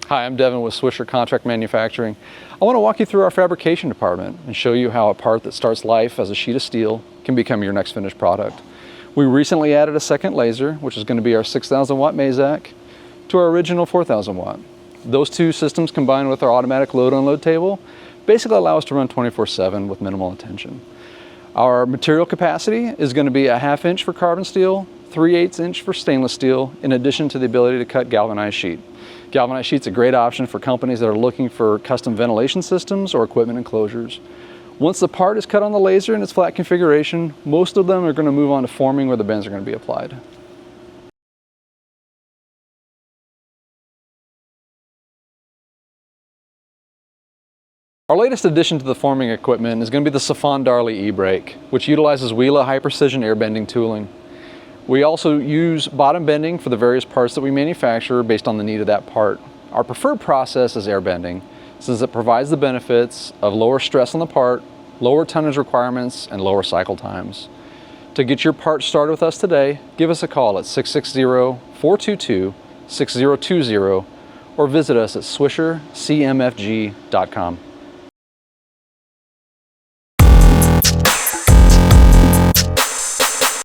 Hi, I'm Devin with Swisher Contract Manufacturing. I want to walk you through our fabrication department and show you how a part that starts life as a sheet of steel can become your next finished product. We recently added a second laser, which is going to be our 6,000 watt Mazak, to our original 4,000 watt. Those two systems combined with our automatic load unload table basically allow us to run 24/7 with minimal attention. Our material capacity is going to be a 1/2 inch for carbon steel, 3/8 inch for stainless steel, in addition to the ability to cut galvanized sheet. Galvanized sheet's a great option for companies that are looking for custom ventilation systems or equipment enclosures. Once the part is cut on the laser in its flat configuration, most of them are going to move on to forming where the bends are going to be applied. Our latest addition to the forming equipment is going to be the Safan Darley E-brake, which utilizes Wela high precision air bending tooling. We also use bottom bending for the various parts that we manufacture based on the need of that part. Our preferred process is air bending, since it provides the benefits of lower stress on the part, lower tonnage requirements, and lower cycle times. To get your part started with us today, give us a call at 660-422-6020 or visit us at swishercmfg.com.